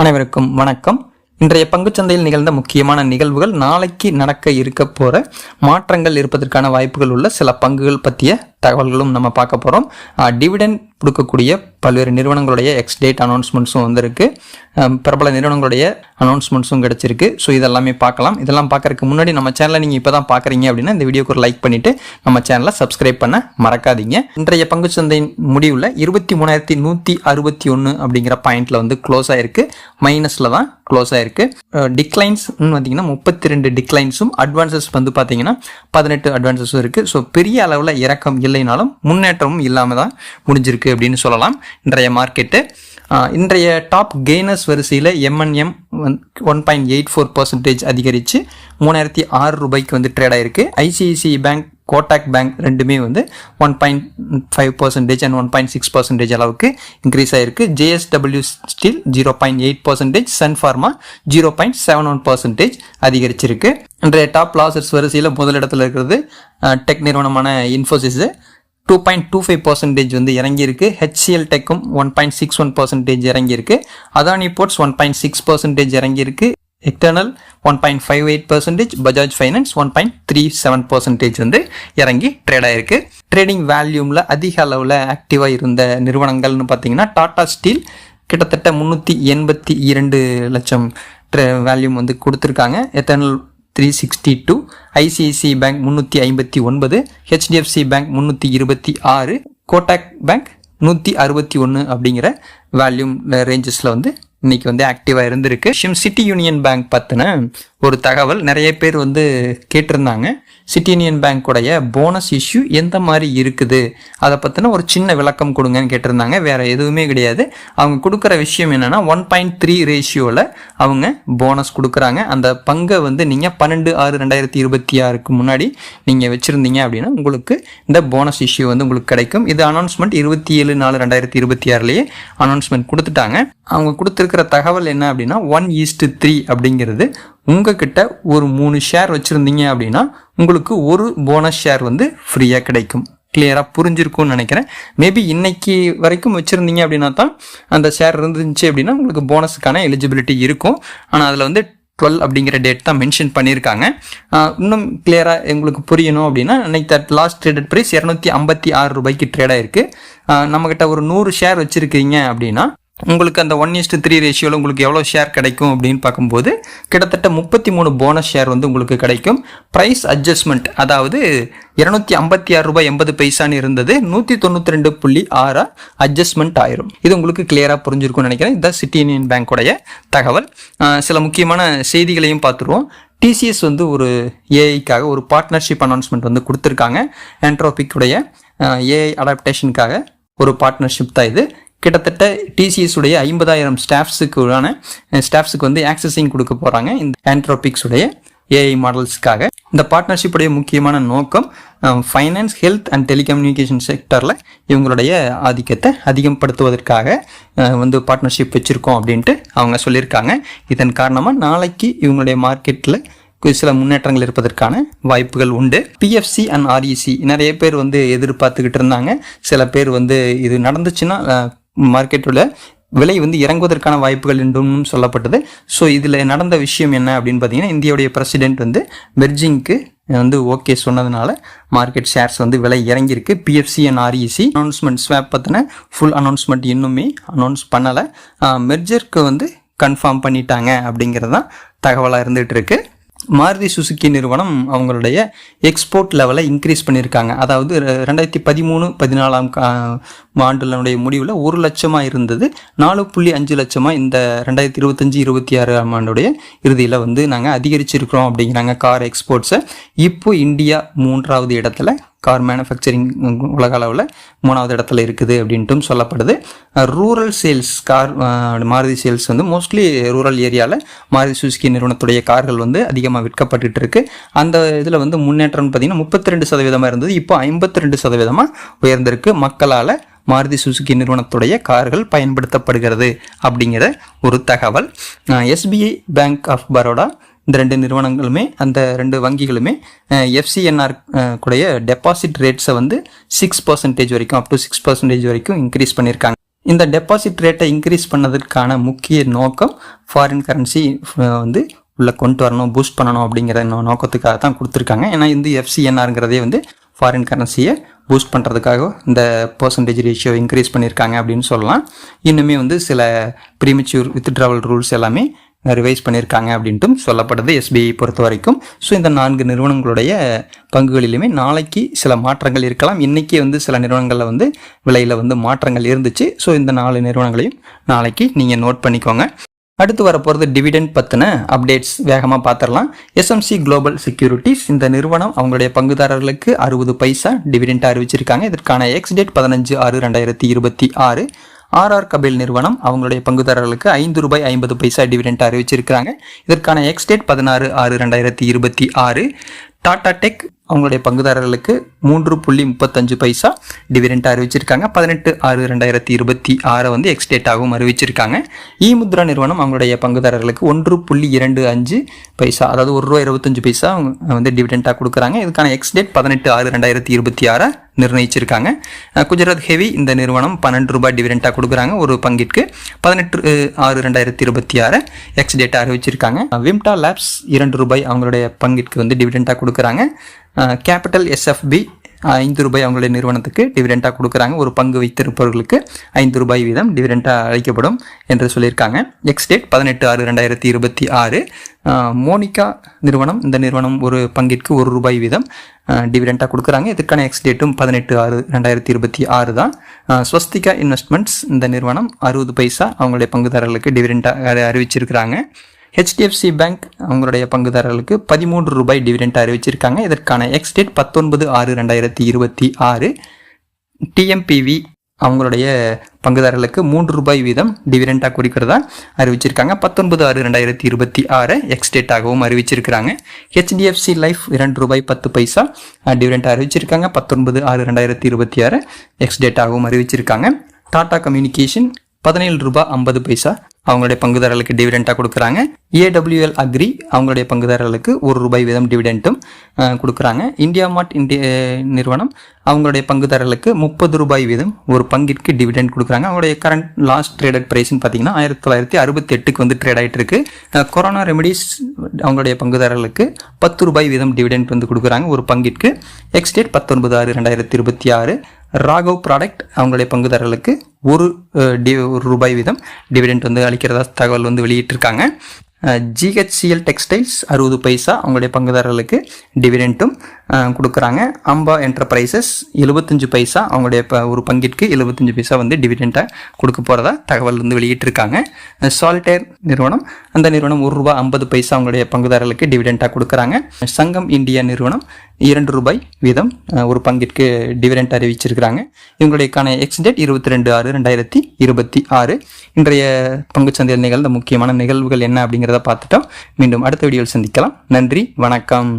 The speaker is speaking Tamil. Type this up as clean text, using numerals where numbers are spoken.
அனைவருக்கும் வணக்கம். இன்றைய பங்குச்சந்தையில் நிகழ்ந்த முக்கியமான நிகழ்வுகள், நாளைக்கு நடக்க இருக்க போற மாற்றங்கள் இருப்பதற்கான வாய்ப்புகள் உள்ள சில பங்குகள் பற்றிய தகவல்களும் நம்ம பார்க்க போகிறோம். டிவிடெண்ட் கொடுக்கக்கூடிய பல்வேறு நிறுவனங்களுடைய எக்ஸ் டேட் அனௌன்ஸ்மெண்ட்ஸும் வந்திருக்கு. பிரபல நிறுவனங்களுடைய அனௌன்ஸ்மெண்ட்ஸும் கிடச்சிருக்கு. ஸோ இதெல்லாமே பார்க்கலாம். இதெல்லாம் பார்க்கறதுக்கு முன்னாடி நம்ம சேனலை நீங்கள் இப்போ தான் பார்க்குறீங்க அப்படின்னா இந்த வீடியோக்கு ஒரு லைக் பண்ணிவிட்டு நம்ம சேனலை சப்ஸ்கிரைப் பண்ண மறக்காதீங்க. இன்றைய பங்குச்சந்தையின் முடிவில் 23,161 அப்படிங்கிற பாயிண்டில் வந்து க்ளோஸ் ஆகிருக்கு. மைனஸில் தான் க்ளோஸ் ஆகிருக்கு. டிக்ளைன்ஸ்னு பார்த்தீங்கன்னா 32 டிக்ளைன்ஸும், அட்வான்சஸ் வந்து பார்த்தீங்கன்னா 18 அட்வான்சஸும் இருக்குது. ஸோ பெரிய அளவில் இறக்கம் இல்லைனாலும் முன்னேற்றமும் இல்லாமல் தான் முடிஞ்சிருக்கு அப்படின்னு சொல்லலாம் இன்றைய மார்க்கெட்டு. இன்றைய டாப் கெய்னர்ஸ் வரிசையில் M&M 1.84% அதிகரித்து 3006 ரூபாய்க்கு வந்து ட்ரேட் ஆயிருக்கு. ஐசிஐசிஐ பேங்க், கோட்டாக் பேங்க் ரெண்டுமே வந்து 1.5% அண்ட் 1.6% அளவுக்கு இன்க்ரீஸ் ஆயிருக்கு. JSW ஸ்டீல் 0.8%, சன் ஃபார்மா 0.71% அதிகரிச்சிருக்கு. இன்றைய டாப் லாசர்ஸ் வரிசையில் முதலிடத்தில் இருக்கிறது டெக் நிறுவனமான இன்ஃபோசிஸ் 2.25% வந்து இறங்கியிருக்கு. HCL டெக்கும் 1.61% இறங்கியிருக்கு. அதானி போர்ட்ஸ் 1.6% இறங்கியிருக்கு. எக்டர்னல் 1.58%, பஜாஜ் ஃபைனான்ஸ் 1.37% வந்து இறங்கி ட்ரேட் ஆயிருக்கு. ட்ரேடிங் வேல்யூமில் அதிக அளவில் ஆக்டிவாக இருந்த நிறுவனங்கள்னு பார்த்தீங்கன்னா டாடா ஸ்டீல் கிட்டத்தட்ட 382 லட்சம் வேல்யூம் வந்து கொடுத்துருக்காங்க. Eternal 362, ICICI bank 359, HDFC bank 326, Kotak bank 161 அப்படிங்கிற வேல்யூம் ரேஞ்சஸில் வந்து இன்னைக்கு வந்து ஆக்டிவாக இருந்திருக்கு. சிட்டி யூனியன் பேங்க் பற்றின ஒரு தகவல் நிறைய பேர் வந்து கேட்டிருந்தாங்க. சிட்டி யூனியன் பேங்க்குடைய போனஸ் இஷ்யூ எந்த மாதிரி இருக்குது, அதை பற்றின ஒரு சின்ன விளக்கம் கொடுங்கன்னு கேட்டிருந்தாங்க. வேறு எதுவுமே கிடையாது. அவங்க கொடுக்குற விஷயம் என்னென்னா 1.3 ரேஷியோவில் அவங்க போனஸ் கொடுக்குறாங்க. அந்த பங்கை வந்து நீங்கள் 12/6/2026 முன்னாடி நீங்கள் வச்சுருந்தீங்க அப்படின்னா உங்களுக்கு இந்த போனஸ் இஷ்யூ வந்து உங்களுக்கு கிடைக்கும். இது அனௌன்ஸ்மெண்ட் 27/4/2026 அனௌன்ஸ்மெண்ட் கொடுத்துட்டாங்க. அவங்க கொடுத்துருக்கிற தகவல் என்ன அப்படின்னா 1:3 அப்படிங்கிறது உங்ககிட்ட ஒரு 3 ஷேர் வச்சுருந்தீங்க அப்படின்னா உங்களுக்கு ஒரு போனஸ் ஷேர் வந்து ஃப்ரீயாக கிடைக்கும். கிளியராக புரிஞ்சிருக்கும்னு நினைக்கிறேன். மேபி இன்னைக்கு வரைக்கும் வச்சுருந்தீங்க அப்படின்னா தான் அந்த ஷேர் இருந்துச்சு அப்படின்னா உங்களுக்கு போனஸுக்கான எலிஜிபிலிட்டி இருக்கும். ஆனால் அதில் வந்து 12 அப்படிங்கிற டேட் தான் மென்ஷன் பண்ணியிருக்காங்க. இன்னும் கிளியராக எங்களுக்கு புரியணும் அப்படின்னா இன்னைக்கு லாஸ்ட் ட்ரேடட் ப்ரைஸ் 256 ரூபாய்க்கு ட்ரேட் ஆயிருக்கு. நம்மக்கிட்ட ஒரு 100 ஷேர் வச்சுருக்கீங்க அப்படின்னா உங்களுக்கு அந்த 1:3 ரேஷியோவில் உங்களுக்கு எவ்வளோ ஷேர் கிடைக்கும் அப்படின்னு பார்க்கும்போது கிட்டத்தட்ட 33 போனஸ் ஷேர் வந்து உங்களுக்கு கிடைக்கும். ப்ரைஸ் அட்ஜஸ்ட்மெண்ட், அதாவது 256 ரூபாய் 80 பைசான்னு இருந்தது 192.6 அட்ஜஸ்ட்மெண்ட் ஆயிரும். இது உங்களுக்கு கிளியராக புரிஞ்சிருக்கும்னு நினைக்கிறேன். இதுதான் சிட்டி யூனியன் பேங்க்குடைய தகவல். சில முக்கியமான செய்திகளையும் பார்த்துருவோம். TCS வந்து ஒரு ஏஐக்காக ஒரு பார்ட்னர்ஷிப் அனௌன்ஸ்மெண்ட் வந்து கொடுத்துருக்காங்க. ஆண்ட்ரோபிக்குடைய ஏஐ அடாப்டேஷனுக்காக ஒரு பார்ட்னர்ஷிப் தான் இது. கிட்டத்தட்ட TCS உடைய 50,000 ஸ்டாஃப்ஸுக்கு வந்து ஆக்சஸிங் கொடுக்க போகிறாங்க இந்த ஆண்ட்ரோபிக்ஸ் உடைய ஏஐ மாடல்ஸ்க்காக. இந்த பார்ட்னர்ஷிப்புடைய முக்கியமான நோக்கம் ஃபைனான்ஸ், ஹெல்த் அண்ட் டெலிகம்யூனிகேஷன் செக்டரில் இவங்களுடைய ஆதிக்கத்தை அதிகப்படுத்துவதற்காக வந்து பார்ட்னர்ஷிப் வச்சுருக்கோம் அப்படின்ட்டு அவங்க சொல்லியிருக்காங்க. இதன் காரணமாக நாளைக்கு இவங்களுடைய மார்க்கெட்டில் சில முன்னேற்றங்கள் இருப்பதற்கான வாய்ப்புகள் உண்டு. PFC அண்ட் REC நிறைய பேர் வந்து எதிர்பார்த்துக்கிட்டு இருந்தாங்க. சில பேர் வந்து இது நடந்துச்சுன்னா மார்க்கெட்டோட விலை வந்து இறங்குவதற்கான வாய்ப்புகள் என்றும் சொல்லப்பட்டது. ஸோ இதில் நடந்த விஷயம் என்ன அப்படின்னு பார்த்தீங்கன்னா இந்தியாவுடைய பிரசிடென்ட் வந்து மெர்ஜிங்க்கு வந்து ஓகே சொன்னதுனால மார்க்கெட் ஷேர்ஸ் வந்து விலை இறங்கியிருக்கு. PFC and REC announcement swap பற்றின ஃபுல் அனௌன்ஸ்மெண்ட் இன்னுமே அனௌன்ஸ் பண்ணலை. மெர்ஜருக்கு வந்து கன்ஃபார்ம் பண்ணிட்டாங்க அப்படிங்கிறது தான் தகவலாக இருந்துகிட்டு இருக்கு. மாருதி சுசுகி நிறுவனம் அவங்களுடைய எக்ஸ்போர்ட் லெவலை இன்க்ரீஸ் பண்ணியிருக்காங்க. அதாவது 2013-14 ஆண்டுடைய முடிவில் 1 லட்சமாக இருந்தது 4.5 லட்சமாக இந்த 2025-26 ஆண்டுடைய இறுதியில் வந்து நாங்கள் அதிகரிச்சிருக்கிறோம் அப்படிங்கிறாங்க கார் எக்ஸ்போர்ட்ஸை. இப்போ இந்தியா 3வது இடத்துல, கார் மேனுஃபேக்சரிங் உலக அளவில் 3வது இடத்துல இருக்குது அப்படின்ட்டும் சொல்லப்படுது. Rural sales car Maruti sales வந்து மோஸ்ட்லி ரூரல் ஏரியாவில் மாருதி சுசுகி நிறுவனத்துடைய கார்கள் வந்து அதிகமாக விற்கப்பட்டு இருக்கு. அந்த இதில் வந்து முன்னேற்றம் பார்த்தீங்கன்னா 32% இருந்தது, இப்போ 52% உயர்ந்திருக்கு. மக்களால் மாருதி சுசுகி நிறுவனத்துடைய கார்கள் பயன்படுத்தப்படுகிறது அப்படிங்கிற ஒரு தகவல். SBI பேங்க் ஆஃப் பரோடா இந்த 2 நிறுவனங்களுமே, அந்த 2 வங்கிகளுமே FCNR கூடைய டெபாசிட் ரேட்ஸை வந்து 6% வரைக்கும், அப் டு 6% வரைக்கும் இன்க்ரீஸ் பண்ணியிருக்காங்க. இந்த டெபாசிட் ரேட்டை இன்க்ரீஸ் பண்ணதற்கான முக்கிய நோக்கம் ஃபாரின் கரன்சி வந்து உள்ளே கொண்டு வரணும், பூஸ்ட் பண்ணணும் அப்படிங்கிற நோக்கத்துக்காக தான் கொடுத்துருக்காங்க. ஏன்னா இந்த FCNRங்கிறதே வந்து ஃபாரின் கரன்சியை பூஸ்ட் பண்ணுறதுக்காக இந்த பர்சன்டேஜ் ரேஷியோ இன்க்ரீஸ் பண்ணியிருக்காங்க அப்படின்னு சொல்லலாம். இன்னுமே வந்து சில ப்ரீமெச்சூர் வித்ட்ராவல் ரூல்ஸ் எல்லாமே ரிவைஸ் பண்ணியிருக்காங்க அப்படின்ட்டும் சொல்லப்படுது SBI பொறுத்த வரைக்கும். ஸோ இந்த 4 நிறுவனங்களுடைய பங்குகளிலுமே நாளைக்கு சில மாற்றங்கள் இருக்கலாம். இன்றைக்கி வந்து சில நிறுவனங்களில் வந்து விலையில் வந்து மாற்றங்கள் இருந்துச்சு. ஸோ இந்த 4 நிறுவனங்களையும் நாளைக்கு நீங்கள் நோட் பண்ணிக்கோங்க. அடுத்து வரப்போகிறது டிவிடெண்ட் பற்றின அப்டேட்ஸ் வேகமாக பார்த்துடலாம். SMC குளோபல் செக்யூரிட்டிஸ் இந்த நிறுவனம் அவங்களுடைய பங்குதாரர்களுக்கு 60 பைசா டிவிடெண்ட் அறிவிச்சிருக்காங்க. இதற்கான எக்ஸ் டேட் 15/6/2026. RR கபில் நிறுவனம் அவங்களுடைய பங்குதாரர்களுக்கு ₹5.50 டிவிடெண்ட் அறிவிச்சிருக்காங்க. இதற்கான எக்ஸ் டேட் 16/6/2026. டாடா டெக் அவங்களுடைய பங்குதாரர்களுக்கு 3.35 டிவிடெண்ட் அறிவிச்சிருக்காங்க. 18/6/2026 வந்து எக்ஸ் டேட்டாகவும் அறிவிச்சிருக்காங்க. முத்ரா நிறுவனம் அவங்களுடைய பங்குதாரர்களுக்கு 1.25 அதாவது ₹1.25 வந்து டிவிடெண்டாக கொடுக்குறாங்க. இதுக்கான எக்ஸ் டேட் 18/6/2026 நிர்ணயிச்சிருக்காங்க. குஜராத் ஹெவி இந்த நிறுவனம் ₹12 டிவிடெண்டாக கொடுக்குறாங்க. ஒரு பங்கிற்கு 18/6/2026 எக்ஸ் டேட்டா அறிவிச்சிருக்காங்க. விம்டா லேப்ஸ் ₹2 அவங்களுடைய பங்கிற்கு வந்து டிவிடெண்டாக கொடுக்குறாங்க. கேபிட்டல் SFB ₹5 அவங்களுடைய நிறுவனத்துக்கு டிவிடெண்டாக கொடுக்குறாங்க. ஒரு பங்கு வைத்திருப்பவர்களுக்கு ₹5 வீதம் டிவிடெண்டாக அளிக்கப்படும் என்று சொல்லியிருக்காங்க. X date 18/6/2026. மோனிகா நிறுவனம் இந்த நிறுவனம் ஒரு பங்கிற்கு ₹1 வீதம் டிவிடெண்டாக கொடுக்குறாங்க. இதுக்கான எக்ஸ் டேட்டும் 18/6/2026 தான். ஸ்வஸ்திகா இன்வெஸ்ட்மெண்ட்ஸ் இந்த நிறுவனம் 60 பைசா அவங்களுடைய பங்குதாரர்களுக்கு டிவிடெண்டாக அறிவிச்சிருக்கிறாங்க. HDFC பேங்க் அவங்களுடைய பங்குதாரர்களுக்கு ₹13 டிவிடெண்ட் அறிவிச்சிருக்காங்க. இதற்கான எக்ஸ் டேட் 19/6/2026. TMPV அவங்களுடைய பங்குதாரர்களுக்கு ₹3 வீதம் டிவிடெண்டாக குறிக்கிறதா அறிவிச்சிருக்காங்க. 19/6/2026 எக்ஸ் டேட்டாகவும் அறிவிச்சிருக்கிறாங்க. HDFC லைஃப் ₹2.10 டிவிடெண்ட் அறிவிச்சிருக்காங்க. 19/6/2026 எக்ஸ் டேட்டாகவும் அறிவிச்சிருக்காங்க. டாடா கம்யூனிகேஷன் ₹17.50 அவங்களுடைய பங்குதாரர்களுக்கு டிவிடெண்டாக கொடுக்குறாங்க. AWL அக்ரி அவங்களுடைய பங்குதாரர்களுக்கு ₹1 வீதம் டிவிடெண்ட்டும் கொடுக்குறாங்க. இந்தியா மார்ட் நிறுவனம் அவங்களுடைய பங்குதாரர்களுக்கு ₹30 வீதம் ஒரு பங்கிற்கு டிவிடெண்ட் கொடுக்குறாங்க. அவங்களுடைய கரண்ட் லாஸ்ட் ட்ரேடட் ப்ரைஸ்ன்னு பார்த்தீங்கன்னா 1968 வந்து ட்ரேட் ஆகிட்டு இருக்கு. கொரோனா ரெமெடிஸ் அவங்களுடைய பங்குதாரர்களுக்கு ₹10 வீதம் டிவிடெண்ட் வந்து கொடுக்குறாங்க ஒரு பங்கிற்கு. X date 19/6/2026. ராகவ் ப்ராடக்ட் அவங்களுடைய பங்குதாரர்களுக்கு ₹1 வீதம் டிவிடெண்ட் வந்து அளிக்கிறதா தகவல் வந்து வெளியிட்டிருக்காங்க. GHCL டெக்ஸ்டைல்ஸ் 60 பைசா அவங்களுடைய பங்குதாரர்களுக்கு டிவிடெண்ட்டும் கொடுக்குறாங்க. அம்பா என்டர்பிரைசஸ் 75 பைசா அவங்களுடைய ஒரு பங்கிற்கு 75 பைசா வந்து டிவிடெண்டாக கொடுக்க போகிறதா தகவல் வந்து வெளியிட்டிருக்காங்க. சால்டேர் நிறுவனம் அந்த நிறுவனம் ₹1.50 அவங்களுடைய பங்குதாரர்களுக்கு டிவிடெண்டாக கொடுக்குறாங்க. சங்கம் இந்தியா நிறுவனம் ₹2 வீதம் ஒரு பங்கிற்கு டிவிடெண்ட் அறிவிச்சிருக்கிறாங்க. இவங்களுடையக்கான எக்ஸ் டேட் 22/6/2026. இன்றைய பங்குச்சந்தையில் நிகழ்ந்த முக்கியமான நிகழ்வுகள் என்ன அப்படிங்கிறத பார்த்துட்டோம். மீண்டும் அடுத்த வீடியோவில் சந்திக்கலாம். நன்றி, வணக்கம்.